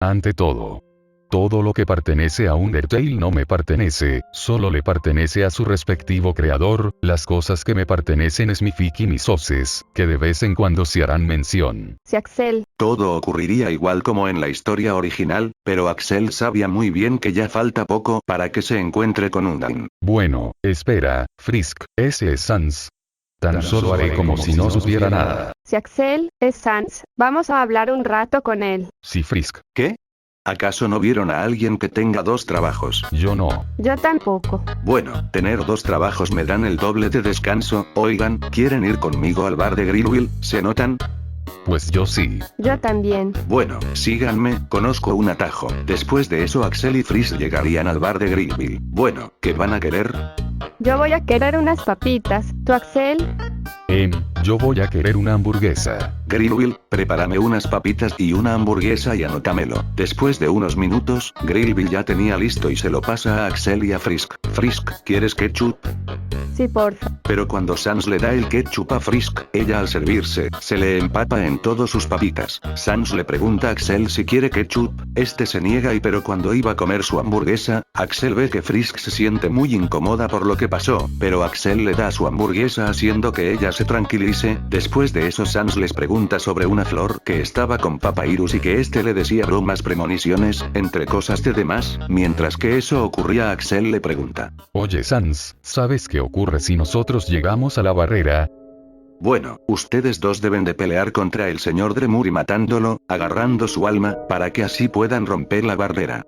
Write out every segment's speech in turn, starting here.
Ante todo, todo lo que pertenece a Undertale no me pertenece, solo le pertenece a su respectivo creador. Las cosas que me pertenecen es mi fic y mis hoces, que de vez en cuando se harán mención. Si Axel. Todo ocurriría igual como en la historia original, pero Axel sabía muy bien que ya falta poco para que se encuentre con Undyne. Bueno, espera, Frisk, ese es Sans. Tan solo haré como si no supiera nada. Si Axel es Sans, vamos a hablar un rato con él. Si Frisk, ¿Qué? ¿Acaso no vieron a alguien que tenga 2 trabajos? yo no. Yo tampoco. Bueno, tener 2 trabajos me dan el doble de descanso. Oigan, ¿quieren ir conmigo al bar de Greenville? ¿Se notan? Pues yo sí. Yo también. Bueno, síganme, conozco un atajo. Después de eso Axel y Frisk llegarían al bar de Greenville. Bueno, ¿qué van a querer? Yo voy a querer unas papitas. ¿Tú, Axel? Yo voy a querer una hamburguesa. Greenville, prepárame unas papitas y una hamburguesa y anótamelo. Después de unos minutos, Greenville ya tenía listo y se lo pasa a Axel y a Frisk. Frisk, ¿quieres ketchup? Sí, porfa. Pero cuando Sans le da el ketchup a Frisk, ella al servirse, se le empapa en todos sus papitas. Sans le pregunta a Axel si quiere ketchup, este se niega pero cuando iba a comer su hamburguesa, Axel ve que Frisk se siente muy incómoda por lo que pasó, pero Axel le da su hamburguesa haciendo que ella se tranquilice. Después de eso Sans les pregunta sobre una flor que estaba con Papyrus y que este le decía bromas premoniciones, entre cosas de demás. Mientras que eso ocurría Axel le pregunta: Oye Sans, ¿sabes qué ocurre si nosotros llegamos a la barrera? Bueno, ustedes dos deben de pelear contra el señor Dremuri matándolo, agarrando su alma, para que así puedan romper la barrera.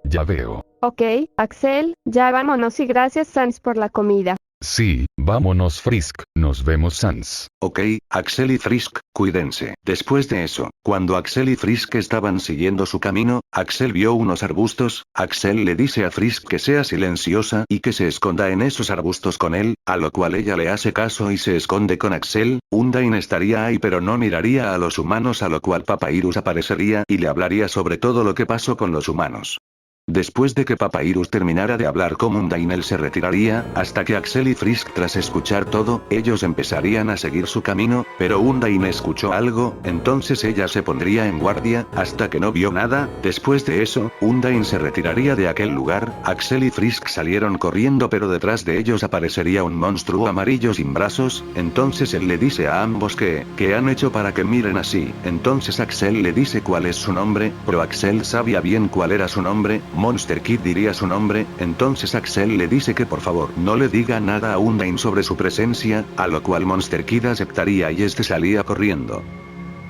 Ya veo. Ok, Axel, ya vámonos y gracias Sans por la comida. Sí, vámonos Frisk, nos vemos Sans. Ok, Axel y Frisk, cuídense. Después de eso, cuando Axel y Frisk estaban siguiendo su camino, Axel vio unos arbustos. Axel le dice a Frisk que sea silenciosa y que se esconda en esos arbustos con él, a lo cual ella le hace caso y se esconde con Axel. Undyne estaría ahí pero no miraría a los humanos, a lo cual Papyrus aparecería y le hablaría sobre todo lo que pasó con los humanos. Después de que Papyrus terminara de hablar con Undyne, él se retiraría, hasta que Axel y Frisk, tras escuchar todo, ellos empezarían a seguir su camino, pero Undyne escuchó algo, entonces ella se pondría en guardia, hasta que no vio nada. Después de eso, Undyne se retiraría de aquel lugar. Axel y Frisk salieron corriendo pero detrás de ellos aparecería un monstruo amarillo sin brazos, entonces él le dice a ambos ¿qué han hecho para que miren así? Entonces Axel le dice cuál es su nombre, pero Axel sabía bien cuál era su nombre. Monster Kid diría su nombre, entonces Axel le dice que por favor no le diga nada a Undyne sobre su presencia, a lo cual Monster Kid aceptaría y este salía corriendo.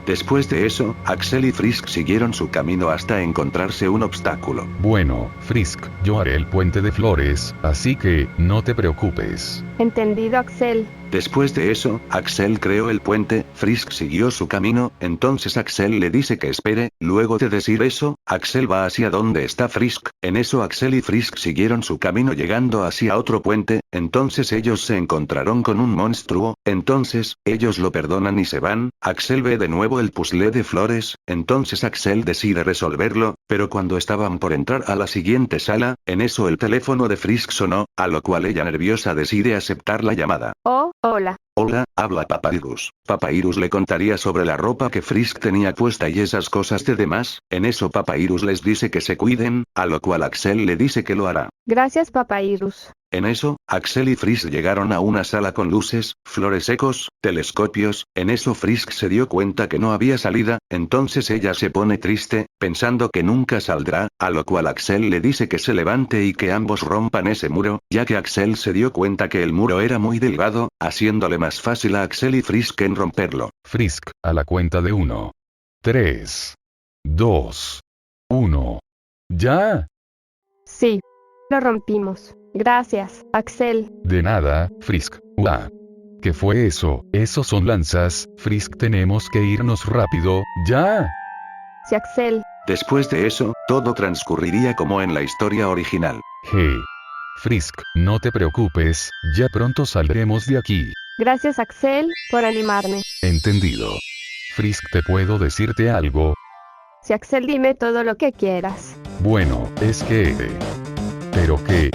Después de eso, Axel y Frisk siguieron su camino hasta encontrarse un obstáculo. Bueno, Frisk, yo haré el puente de flores, así que, no te preocupes. Entendido, Axel. Después de eso, Axel creó el puente, Frisk siguió su camino, entonces Axel le dice que espere. Luego de decir eso, Axel va hacia donde está Frisk. En eso Axel y Frisk siguieron su camino llegando hacia otro puente, entonces ellos se encontraron con un monstruo, entonces, ellos lo perdonan y se van. Axel ve de nuevo el puzzle de flores, entonces Axel decide resolverlo, pero cuando estaban por entrar a la siguiente sala, en eso el teléfono de Frisk sonó, a lo cual ella nerviosa decide aceptar la llamada. Oh, hola. Hola, habla Papyrus. Papyrus le contaría sobre la ropa que Frisk tenía puesta y esas cosas de demás. En eso Papyrus les dice que se cuiden, a lo cual Axel le dice que lo hará. Gracias, Papyrus. En eso, Axel y Frisk llegaron a una sala con luces, flores secos, telescopios. En eso Frisk se dio cuenta que no había salida, entonces ella se pone triste, pensando que nunca saldrá, a lo cual Axel le dice que se levante y que ambos rompan ese muro, ya que Axel se dio cuenta que el muro era muy delgado, haciéndole más fácil a Axel y Frisk en romperlo. Frisk, a la cuenta de 1. 3. 2. 1. ¿Ya? Sí. Lo rompimos. Gracias, Axel. De nada, Frisk. ¿Qué fue eso? Esos son lanzas, Frisk, tenemos que irnos rápido, ¡ya! Sí, Axel. Después de eso, todo transcurriría como en la historia original. Frisk, no te preocupes, ya pronto saldremos de aquí. Gracias, Axel, por animarme. Entendido. Frisk, ¿te puedo decirte algo? Sí, Axel, dime todo lo que quieras. Bueno, es que... ¿Pero qué?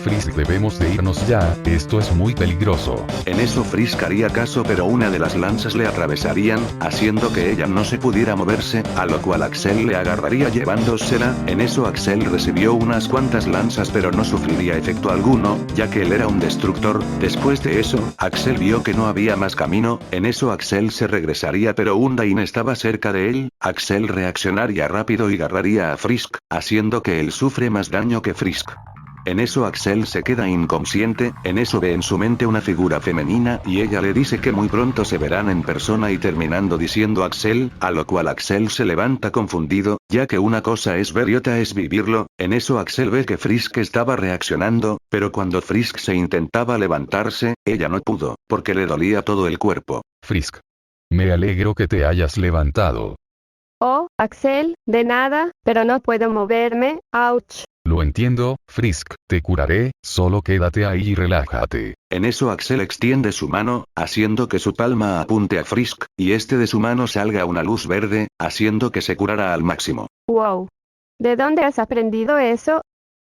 Frisk, debemos de irnos ya, esto es muy peligroso. En eso Frisk haría caso, pero una de las lanzas le atravesarían, haciendo que ella no se pudiera moverse, a lo cual Axel le agarraría llevándosela. En eso Axel recibió unas cuantas lanzas pero no sufriría efecto alguno, ya que él era un destructor. Después de eso, Axel vio que no había más camino. En eso Axel se regresaría, pero Undyne estaba cerca de él. Axel reaccionaría rápido y agarraría a Frisk, haciendo que él sufre más daño que Frisk. En eso Axel se queda inconsciente. En eso ve en su mente una figura femenina y ella le dice que muy pronto se verán en persona, y terminando diciendo Axel, a lo cual Axel se levanta confundido, ya que una cosa es ver y otra es vivirlo. En eso Axel ve que Frisk estaba reaccionando, pero cuando Frisk se intentaba levantarse, ella no pudo, porque le dolía todo el cuerpo. Frisk. Me alegro que te hayas levantado. Oh, Axel, de nada, pero no puedo moverme, ouch. Lo entiendo, Frisk, te curaré, solo quédate ahí y relájate. En eso Axel extiende su mano, haciendo que su palma apunte a Frisk, y de su mano salga una luz verde, haciendo que se curara al máximo. Wow. ¿De dónde has aprendido eso?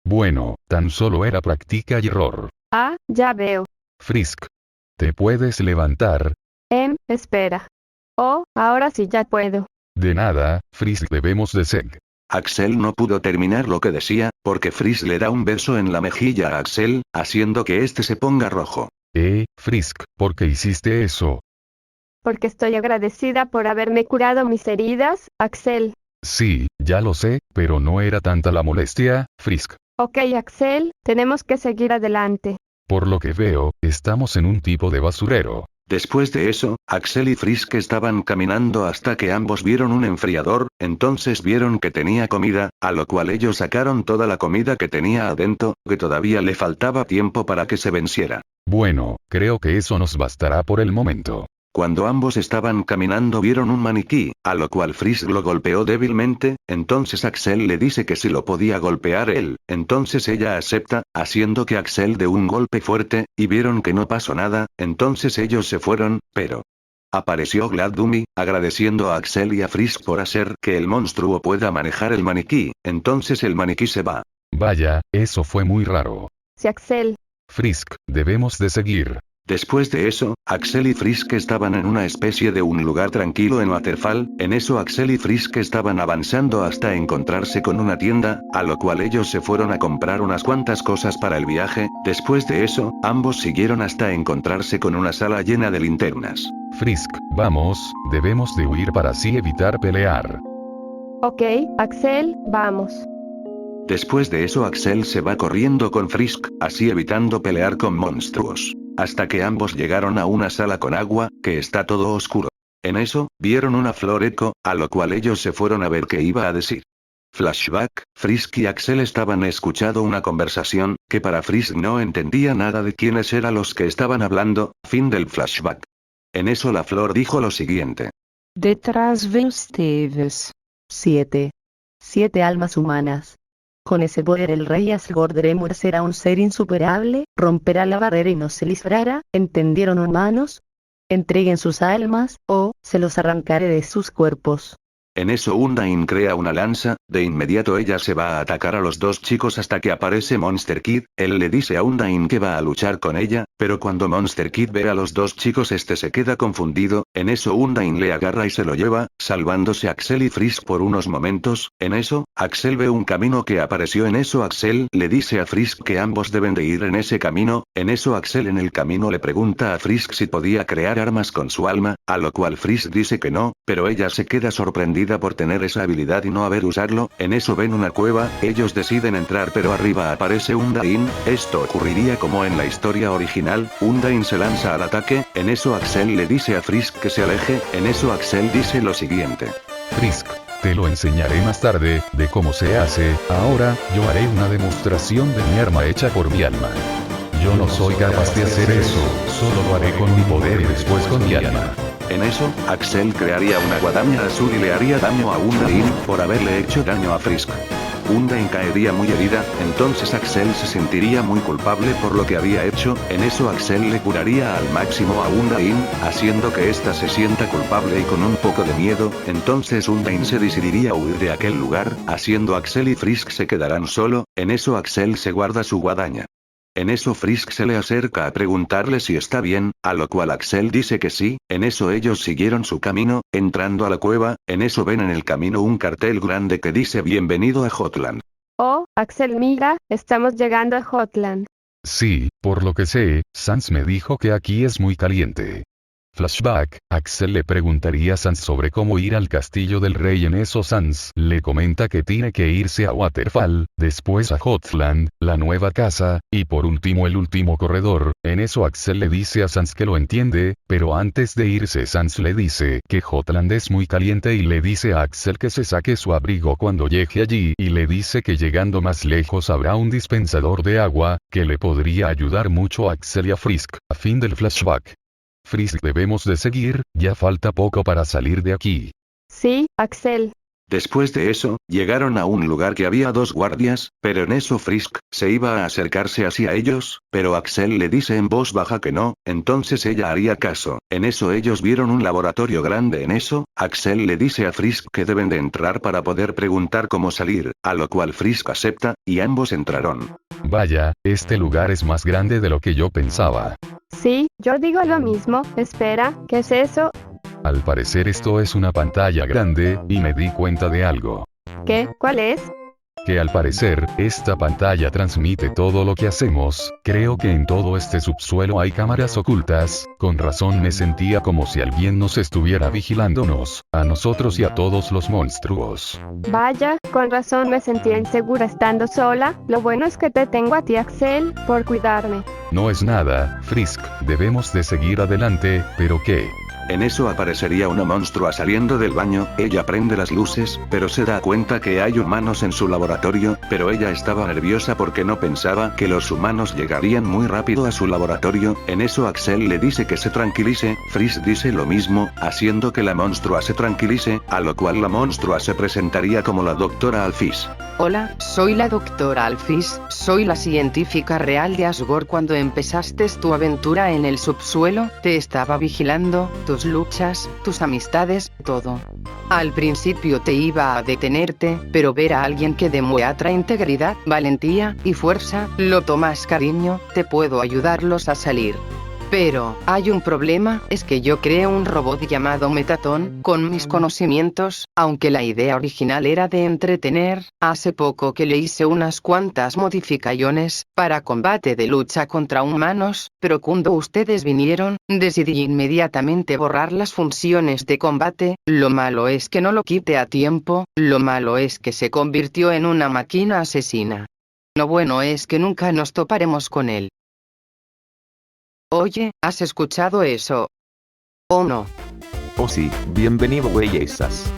Bueno, tan solo era práctica y error. Ah, ya veo. Frisk. ¿Te puedes levantar? Espera. Oh, ahora sí ya puedo. De nada, Frisk, debemos de ser. Axel no pudo terminar lo que decía, porque Frisk le da un beso en la mejilla a Axel, haciendo que se ponga rojo. Frisk, ¿por qué hiciste eso? Porque estoy agradecida por haberme curado mis heridas, Axel. Sí, ya lo sé, pero no era tanta la molestia, Frisk. Ok, Axel, tenemos que seguir adelante. Por lo que veo, estamos en un tipo de basurero. Después de eso, Axel y Frisk estaban caminando hasta que ambos vieron un enfriador. Entonces vieron que tenía comida, a lo cual ellos sacaron toda la comida que tenía adentro, que todavía le faltaba tiempo para que se venciera. Bueno, creo que eso nos bastará por el momento. Cuando ambos estaban caminando vieron un maniquí, a lo cual Frisk lo golpeó débilmente. Entonces Axel le dice que si lo podía golpear él. Entonces ella acepta, haciendo que Axel dé un golpe fuerte, y vieron que no pasó nada. Entonces ellos se fueron, pero apareció Glad Dummy, agradeciendo a Axel y a Frisk por hacer que el monstruo pueda manejar el maniquí. Entonces el maniquí se va. Vaya, eso fue muy raro. Sí, Axel. Frisk, debemos de seguir. Después de eso, Axel y Frisk estaban en una especie de un lugar tranquilo en Waterfall. En eso Axel y Frisk estaban avanzando hasta encontrarse con una tienda, a lo cual ellos se fueron a comprar unas cuantas cosas para el viaje. Después de eso, ambos siguieron hasta encontrarse con una sala llena de linternas. Frisk, vamos, debemos de huir para así evitar pelear. Ok, Axel, vamos. Después de eso Axel se va corriendo con Frisk, así evitando pelear con monstruos. Hasta que ambos llegaron a una sala con agua, que está todo oscuro. En eso, vieron una flor eco, a lo cual ellos se fueron a ver qué iba a decir. Flashback, Frisk y Axel estaban escuchando una conversación, que para Frisk no entendía nada de quiénes eran los que estaban hablando. Fin del flashback. En eso la flor dijo lo siguiente. Detrás ven ustedes. 7 almas humanas. Con ese poder el rey Asgore Dremur será un ser insuperable, romperá la barrera y nos se librará. ¿Entendieron, humanos? Entreguen sus almas, o se los arrancaré de sus cuerpos. En eso Undyne crea una lanza, de inmediato ella se va a atacar a los dos chicos hasta que aparece Monster Kid. Él le dice a Undyne que va a luchar con ella, pero cuando Monster Kid ve a los dos chicos se queda confundido. En eso Undyne le agarra y se lo lleva, salvándose Axel y Frisk por unos momentos. En eso, Axel ve un camino que apareció. En eso Axel le dice a Frisk que ambos deben de ir en ese camino. En eso Axel en el camino le pregunta a Frisk si podía crear armas con su alma, a lo cual Frisk dice que no, pero ella se queda sorprendida por tener esa habilidad y no haber usarlo. En eso ven una cueva, ellos deciden entrar pero arriba aparece Undyne. Esto ocurriría como en la historia original. Undyne se lanza al ataque. En eso Axel le dice a Frisk que se aleje. En eso Axel dice lo siguiente. Frisk, te lo enseñaré más tarde, de cómo se hace. Ahora, yo haré una demostración de mi arma hecha por mi alma. Yo no soy capaz de hacer eso, solo lo haré con mi poder y después con mi alma. En eso, Axel crearía una guadaña azul y le haría daño a Undyne, por haberle hecho daño a Frisk. Undyne caería muy herida, entonces Axel se sentiría muy culpable por lo que había hecho. En eso Axel le curaría al máximo a Undyne, haciendo que ésta se sienta culpable y con un poco de miedo. Entonces Undyne se decidiría a huir de aquel lugar, haciendo Axel y Frisk se quedarán solo. En eso Axel se guarda su guadaña. En eso Frisk se le acerca a preguntarle si está bien, a lo cual Axel dice que sí. En eso ellos siguieron su camino, entrando a la cueva. En eso ven en el camino un cartel grande que dice bienvenido a Hotland. Oh, Axel, mira, estamos llegando a Hotland. Sí, por lo que sé, Sans me dijo que aquí es muy caliente. Flashback, Axel le preguntaría a Sans sobre cómo ir al castillo del rey. En eso Sans le comenta que tiene que irse a Waterfall, después a Hotland, la nueva casa, y por último el último corredor. En eso Axel le dice a Sans que lo entiende, pero antes de irse Sans le dice que Hotland es muy caliente y le dice a Axel que se saque su abrigo cuando llegue allí y le dice que llegando más lejos habrá un dispensador de agua, que le podría ayudar mucho a Axel y a Frisk. A fin del flashback. Frisk, debemos de seguir, ya falta poco para salir de aquí. Sí, Axel. Después de eso, llegaron a un lugar que había 2 guardias, pero en eso Frisk se iba a acercarse hacia ellos, pero Axel le dice en voz baja que no, entonces ella haría caso. En eso ellos vieron un laboratorio grande. En eso, Axel le dice a Frisk que deben de entrar para poder preguntar cómo salir, a lo cual Frisk acepta, y ambos entraron. Vaya, este lugar es más grande de lo que yo pensaba. Sí, yo digo lo mismo. Espera, ¿qué es eso? Al parecer esto es una pantalla grande, y me di cuenta de algo. ¿Qué? ¿Cuál es? Que al parecer, esta pantalla transmite todo lo que hacemos. Creo que en todo este subsuelo hay cámaras ocultas. Con razón me sentía como si alguien nos estuviera vigilándonos, a nosotros y a todos los monstruos. Vaya, con razón me sentía insegura estando sola. Lo bueno es que te tengo a ti, Axel, por cuidarme. No es nada, Frisk, debemos de seguir adelante, ¿pero qué? En eso aparecería una monstrua saliendo del baño. Ella prende las luces, pero se da cuenta que hay humanos en su laboratorio, pero ella estaba nerviosa porque no pensaba que los humanos llegarían muy rápido a su laboratorio. En eso Axel le dice que se tranquilice. Frisk dice lo mismo, haciendo que la monstrua se tranquilice, a lo cual la monstrua se presentaría como la doctora Alphys. Hola, soy la doctora Alphys, soy la científica real de Asgore. Cuando empezaste tu aventura en el subsuelo, te estaba vigilando, tus luchas, tus amistades, todo. Al principio te iba a detenerte, pero ver a alguien que demuestra integridad, valentía y fuerza, lo tomas cariño, te puedo ayudarlos a salir. Pero, hay un problema, es que yo creé un robot llamado Metatron, con mis conocimientos, aunque la idea original era de entretener. Hace poco que le hice unas cuantas modificaciones, para combate de lucha contra humanos, pero cuando ustedes vinieron, decidí inmediatamente borrar las funciones de combate. Lo malo es que no lo quité a tiempo, lo malo es que se convirtió en una máquina asesina. Lo bueno es que nunca nos toparemos con él. Oye, ¿has escuchado eso? ¿O no? Oh sí, bienvenido bellezas.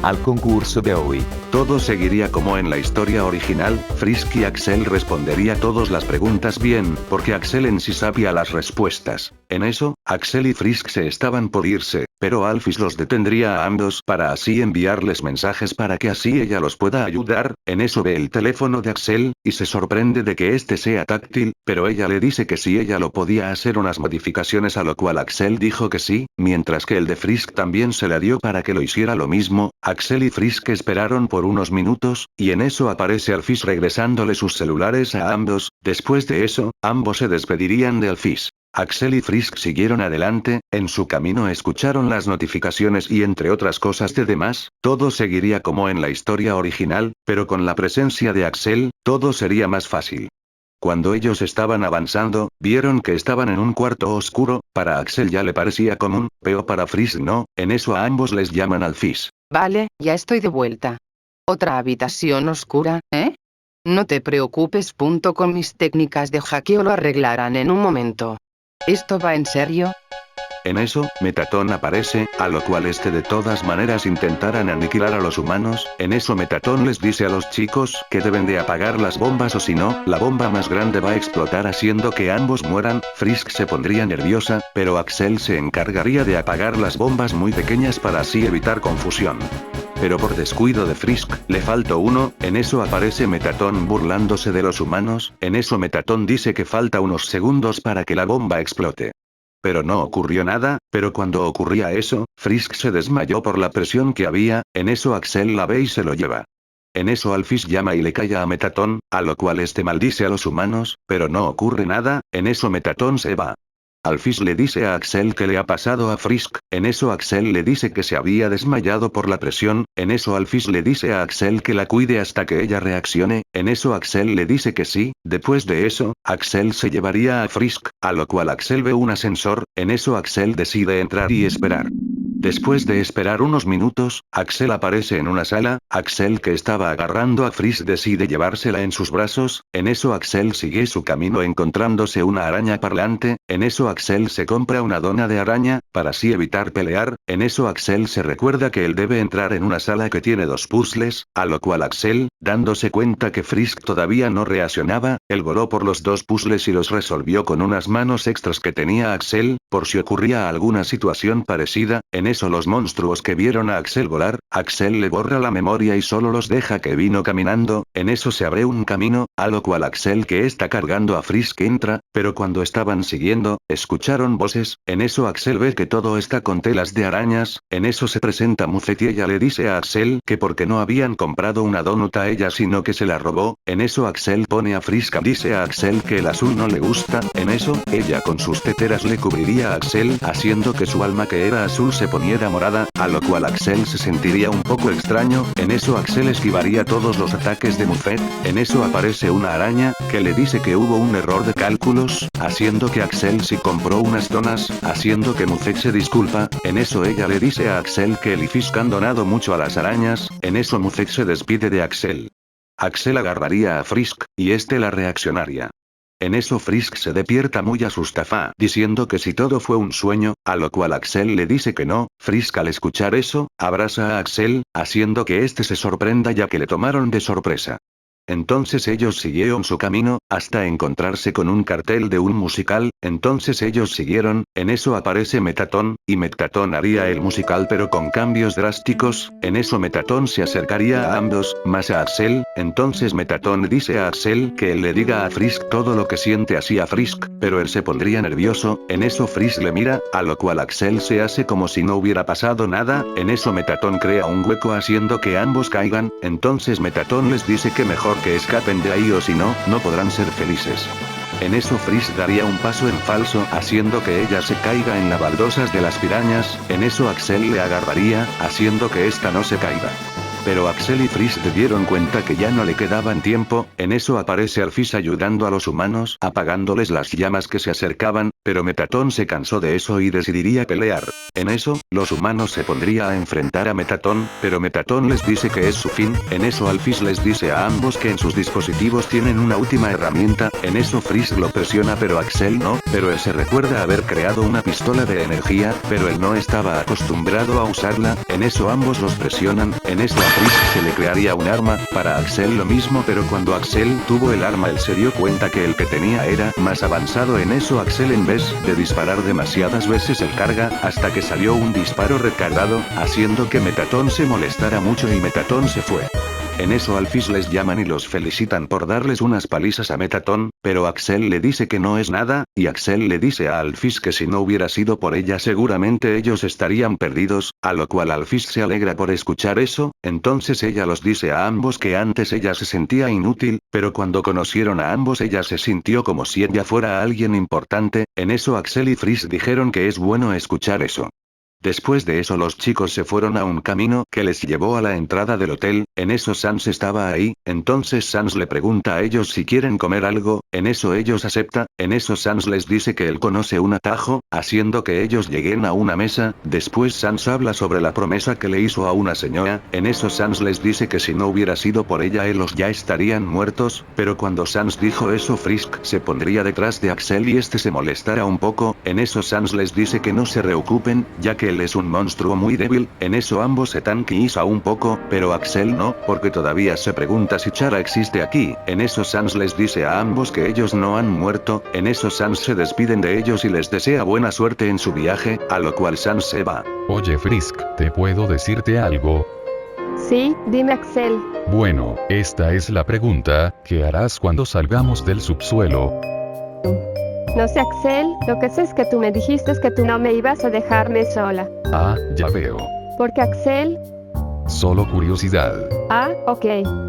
Al concurso de hoy. Todo seguiría como en la historia original. Frisk y Axel respondería todas las preguntas bien, porque Axel en sí sabía las respuestas. En eso, Axel y Frisk se estaban por irse, pero Alphys los detendría a ambos para así enviarles mensajes para que así ella los pueda ayudar. En eso ve el teléfono de Axel, y se sorprende de que este sea táctil, pero ella le dice que si ella lo podía hacer unas modificaciones, a lo cual Axel dijo que sí, mientras que el de Frisk también se le dio para que lo hiciera lo mismo. Axel y Frisk esperaron por unos minutos, y en eso aparece Alphys regresándole sus celulares a ambos. Después de eso, ambos se despedirían de Alphys. Axel y Frisk siguieron adelante, en su camino escucharon las notificaciones y entre otras cosas de demás, todo seguiría como en la historia original, pero con la presencia de Axel, todo sería más fácil. Cuando ellos estaban avanzando, vieron que estaban en un cuarto oscuro. Para Axel ya le parecía común, pero para Frisk no. En eso a ambos les llaman Alphys. Vale, ya estoy de vuelta. ¿Otra habitación oscura, eh? No te preocupes. Con mis técnicas de hackeo lo arreglarán en un momento. ¿Esto va en serio? En eso, Metatron aparece, a lo cual de todas maneras intentarán aniquilar a los humanos. En eso Metatron les dice a los chicos que deben de apagar las bombas o si no, la bomba más grande va a explotar haciendo que ambos mueran. Frisk se pondría nerviosa, pero Axel se encargaría de apagar las bombas muy pequeñas para así evitar confusión. Pero por descuido de Frisk, le faltó uno. En eso aparece Metatron burlándose de los humanos. En eso Metatron dice que falta unos segundos para que la bomba explote. Pero no ocurrió nada, pero cuando ocurría eso, Frisk se desmayó por la presión que había. En eso Axel la ve y se lo lleva. En eso Alphys llama y le calla a Metatón, a lo cual este maldice a los humanos, pero no ocurre nada, en eso Metatón se va. Alphys le dice a Axel que le ha pasado a Frisk, en eso Axel le dice que se había desmayado por la presión, en eso Alphys le dice a Axel que la cuide hasta que ella reaccione, en eso Axel le dice que sí, después de eso, Axel se llevaría a Frisk, a lo cual Axel ve un ascensor, en eso Axel decide entrar y esperar. Después de esperar unos minutos, Axel aparece en una sala, Axel que estaba agarrando a Frisk decide llevársela en sus brazos, en eso Axel sigue su camino encontrándose una araña parlante, en eso Axel se compra una dona de araña, para así evitar pelear, en eso Axel se recuerda que él debe entrar en una sala que tiene 2 puzzles, a lo cual Axel, dándose cuenta que Frisk todavía no reaccionaba, él voló por los 2 puzzles y los resolvió con unas manos extras que tenía Axel, por si ocurría alguna situación parecida, en eso los monstruos que vieron a Axel volar, Axel le borra la memoria y solo los deja que vino caminando, en eso se abre un camino, a lo cual Axel que está cargando a Frisk entra, pero cuando estaban siguiendo, escucharon voces, en eso Axel ve que todo está con telas de arañas, en eso se presenta Muffet y ella le dice a Axel que porque no habían comprado una donut a ella sino que se la robó, en eso Axel pone a Frisk dice a Axel que el azul no le gusta, en eso, ella con sus teteras le cubriría a Axel haciendo que su alma que era azul se poniera morada, a lo cual Axel se sentiría un poco extraño, en eso Axel esquivaría todos los ataques de Muffet, en eso aparece una araña, que le dice que hubo un error de cálculos, haciendo que Axel sí compró unas donas, haciendo que Muffet se disculpa, en eso ella le dice a Axel que él y Fisk han donado mucho a las arañas, en eso Muffet se despide de Axel. Axel agarraría a Frisk, y este la reaccionaría. En eso Frisk se despierta muy asustado, diciendo que si todo fue un sueño, a lo cual Axel le dice que no, Frisk al escuchar eso, abraza a Axel, haciendo que este se sorprenda ya que le tomaron de sorpresa. Entonces ellos siguieron su camino, hasta encontrarse con un cartel de un musical, entonces ellos siguieron, en eso aparece Metatón, y Metatón haría el musical pero con cambios drásticos, en eso Metatón se acercaría a ambos, más a Axel, entonces Metatón dice a Axel que él le diga a Frisk todo lo que siente así a Frisk, pero él se pondría nervioso, en eso Frisk le mira, a lo cual Axel se hace como si no hubiera pasado nada, en eso Metatón crea un hueco haciendo que ambos caigan, entonces Metatón les dice que mejor que escapen de ahí o si no, no podrán ser felices. En eso Frisk daría un paso en falso haciendo que ella se caiga en las baldosas de las pirañas, en eso Axel le agarraría, haciendo que esta no se caiga. Pero Axel y Frisk se dieron cuenta que ya no le quedaban tiempo, en eso aparece Alphys ayudando a los humanos apagándoles las llamas que se acercaban, pero Metatón se cansó de eso y decidiría pelear. En eso, los humanos se pondría a enfrentar a Metatón, pero Metatón les dice que es su fin, en eso Alphys les dice a ambos que en sus dispositivos tienen una última herramienta, en eso Frisk lo presiona pero Axel no, pero él se recuerda haber creado una pistola de energía, pero él no estaba acostumbrado a usarla, en eso ambos los presionan, en eso a Frisk se le crearía un arma, para Axel lo mismo pero cuando Axel tuvo el arma él se dio cuenta que el que tenía era más avanzado, en eso Axel en vez de disparar demasiadas veces el carga, hasta que salió un disparo recargado, haciendo que Metatón se molestara mucho y Metatón se fue. En eso Alphys les llaman y los felicitan por darles unas palizas a Metatón, pero Axel le dice que no es nada, y Axel le dice a Alphys que si no hubiera sido por ella seguramente ellos estarían perdidos, a lo cual Alphys se alegra por escuchar eso, entonces ella los dice a ambos que antes ella se sentía inútil, pero cuando conocieron a ambos ella se sintió como si ella fuera alguien importante, en eso Axel y Frisk dijeron que es bueno escuchar eso. Después de eso los chicos se fueron a un camino que les llevó a la entrada del hotel, en eso Sans estaba ahí, entonces Sans le pregunta a ellos si quieren comer algo, en eso ellos aceptan, en eso Sans les dice que él conoce un atajo, haciendo que ellos lleguen a una mesa, después Sans habla sobre la promesa que le hizo a una señora, en eso Sans les dice que si no hubiera sido por ella ellos ya estarían muertos, pero cuando Sans dijo eso Frisk se pondría detrás de Axel y este se molestara un poco, en eso Sans les dice que no se preocupen, ya que él es un monstruo muy débil, en eso ambos se tranquilizan un poco, pero Axel no, porque todavía se pregunta si Chara existe aquí, en eso Sans les dice a ambos que ellos no han muerto, en eso Sans se despiden de ellos y les desea buena suerte en su viaje, a lo cual Sans se va. Oye Frisk, ¿te puedo decirte algo? Sí, dime Axel. Bueno, esta es la pregunta, ¿qué harás cuando salgamos del subsuelo? No sé Axel, lo que sé es que tú me dijiste que tú no me ibas a dejarme sola. Ah, ya veo. Porque Axel, Solo curiosidad. Ah, ok.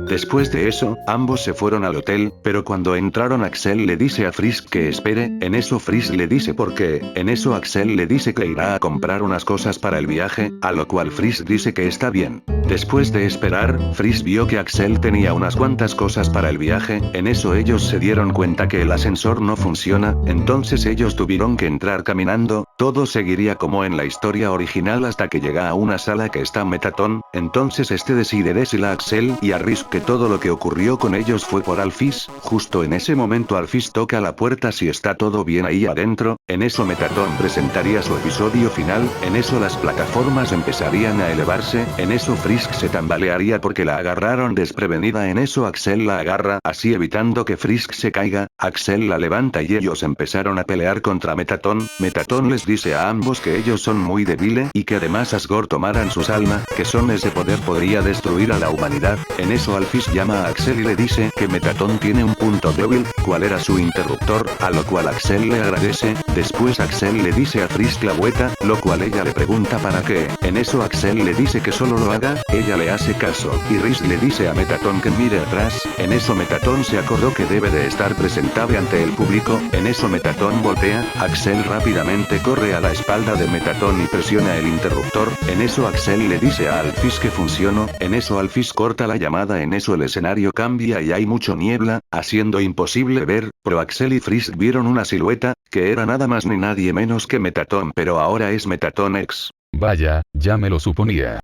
Después de eso, ambos se fueron al hotel, pero cuando entraron Axel le dice a Frisk que espere, en eso Frisk le dice por qué, en eso Axel le dice que irá a comprar unas cosas para el viaje, a lo cual Frisk dice que está bien. Después de esperar, Frisk vio que Axel tenía unas cuantas cosas para el viaje, en eso ellos se dieron cuenta que el ascensor no funciona, entonces ellos tuvieron que entrar caminando, todo seguiría como en la historia original hasta que llega a una sala que está Metatron, entonces este decide decirle a Axel y a Frisk que todo lo que ocurrió con ellos fue por Alphys, justo en ese momento Alphys toca la puerta si está todo bien ahí adentro, en eso Metatron presentaría su episodio final, en eso las plataformas empezarían a elevarse, en eso Frisk se tambalearía porque la agarraron desprevenida, en eso Axel la agarra, así evitando que Frisk se caiga, Axel la levanta y ellos empezaron a pelear contra Metatron, Metatron les dice a ambos que ellos son muy débiles y que además Asgore tomaran sus almas, que son ese poder podría destruir a la humanidad, en eso Alphys llama a Axel y le dice que Metatron tiene un punto débil, cuál era su interruptor, a lo cual Axel le agradece, después Axel le dice a Frisk la vuelta, lo cual ella le pregunta para qué, en eso Axel le dice que solo lo haga, ella le hace caso, y Frisk le dice a Metatron que mire atrás, en eso Metatron se acordó que debe de estar presentable ante el público, en eso Metatron voltea, Axel rápidamente corre a la espalda de Metatron y presiona el interruptor, en eso Axel le dice a Alphys que funcionó, en eso Alphys corta la llamada, en eso el escenario cambia y hay mucho niebla, haciendo imposible ver, pero Axel y Frisk vieron una silueta, que era nada más ni nadie menos que Metatron, pero ahora es Metatron X. Vaya, ya me lo suponía.